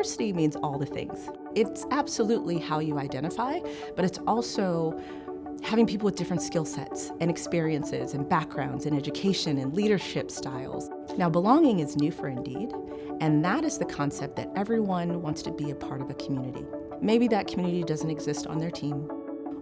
diversity means all the things. It's absolutely how you identify, but it's also having people with different skill sets and experiences and backgrounds and education and leadership styles. Now, belonging is new for Indeed, and that is the concept that everyone wants to be a part of a community. Maybe that community doesn't exist on their team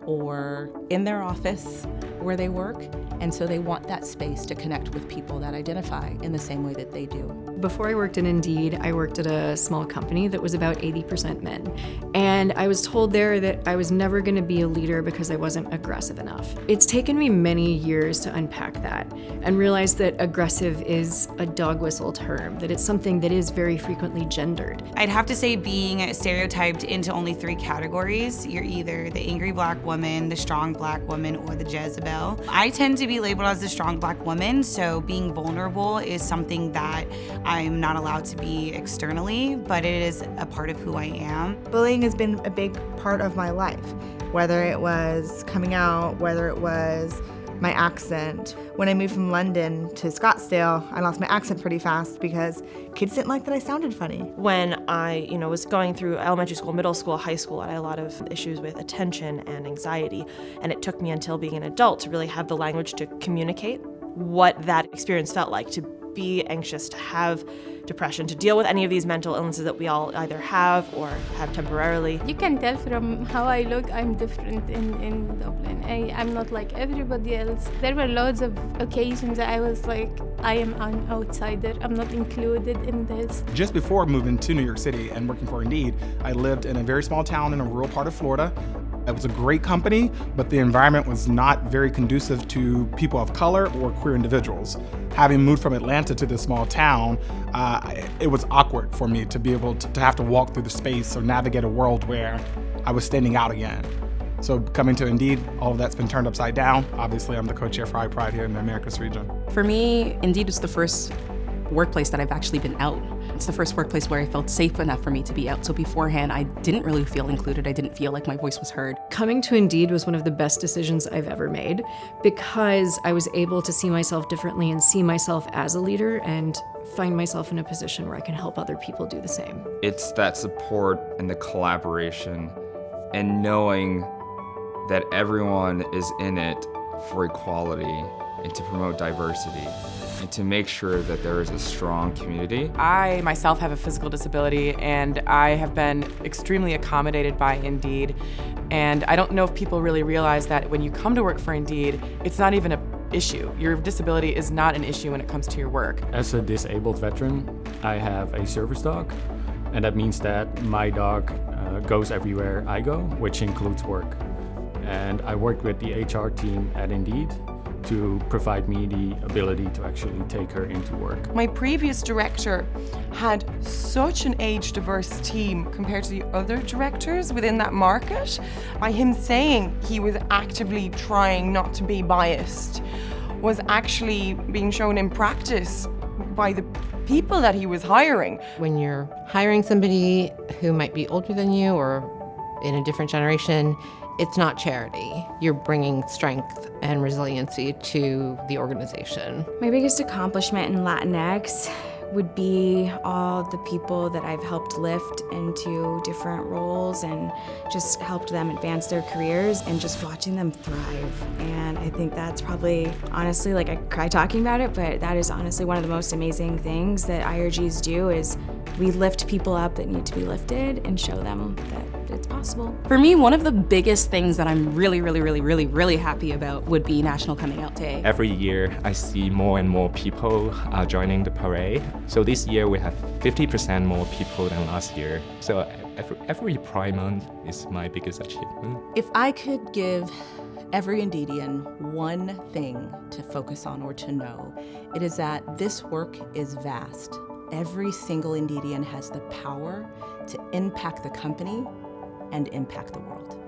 or in their office where they work, and so they want that space to connect with people that identify in the same way that they do. Before I worked in Indeed, I worked at a small company that was about 80% men. And I was told there that I was never going to be a leader because I wasn't aggressive enough. It's taken me many years to unpack that and realize that aggressive is a dog whistle term, that it's something that is very frequently gendered. I'd have to say being stereotyped into only 3 categories. You're either the angry black woman, the strong black woman, or the Jezebel. I tend to be labeled as the strong black woman, so being vulnerable is something that I'm not allowed to be externally, but it is a part of who I am. Bullying has been a big part of my life, whether it was coming out, whether it was my accent. When I moved from London to Scottsdale, I lost my accent pretty fast because kids didn't like that I sounded funny. When I, was going through elementary school, middle school, high school, I had a lot of issues with attention and anxiety, and it took me until being an adult to really have the language to communicate what that experience felt like, to be anxious, to have depression, to deal with any of these mental illnesses that we all either have or have temporarily. You can tell from how I look, I'm different in Dublin. I'm not like everybody else. There were loads of occasions that I was like, I am an outsider. I'm not included in this. Just before moving to New York City and working for Indeed, I lived in a very small town in a rural part of Florida. It was a great company, but the environment was not very conducive to people of color or queer individuals. Having moved from Atlanta to this small town, it was awkward for me to be able to have to walk through the space or navigate a world where I was standing out again. So coming to Indeed, all of that's been turned upside down. Obviously, I'm the co-chair for iPride here in the Americas region. For me, Indeed was the first workplace that I've actually been out. It's the first workplace where I felt safe enough for me to be out. So beforehand, I didn't really feel included. I didn't feel like my voice was heard. Coming to Indeed was one of the best decisions I've ever made because I was able to see myself differently and see myself as a leader and find myself in a position where I can help other people do the same. It's that support and the collaboration and knowing that everyone is in it for equality and to promote diversity and to make sure that there is a strong community. I myself have a physical disability and I have been extremely accommodated by Indeed. And I don't know if people really realize that when you come to work for Indeed, it's not even an issue. Your disability is not an issue when it comes to your work. As a disabled veteran, I have a service dog, and that means that my dog goes everywhere I go, which includes work. And I worked with the HR team at Indeed to provide me the ability to actually take her into work. My previous director had such an age-diverse team compared to the other directors within that market. By him saying he was actively trying not to be biased was actually being shown in practice by the people that he was hiring. When you're hiring somebody who might be older than you or in a different generation, it's not charity. You're bringing strength and resiliency to the organization. My biggest accomplishment in Latinx would be all the people that I've helped lift into different roles and just helped them advance their careers and just watching them thrive. And I think that's probably, honestly, like I cry talking about it, but that is honestly one of the most amazing things that IRGs do is we lift people up that need to be lifted and show them that it's possible. For me, one of the biggest things that I'm really happy about would be National Coming Out Day. Every year, I see more and more people joining the parade. So this year, we have 50% more people than last year. So every Pride Month is my biggest achievement. If I could give every Indeedian one thing to focus on or to know, it is that this work is vast. Every single Indeedian has the power to impact the company and impact the world.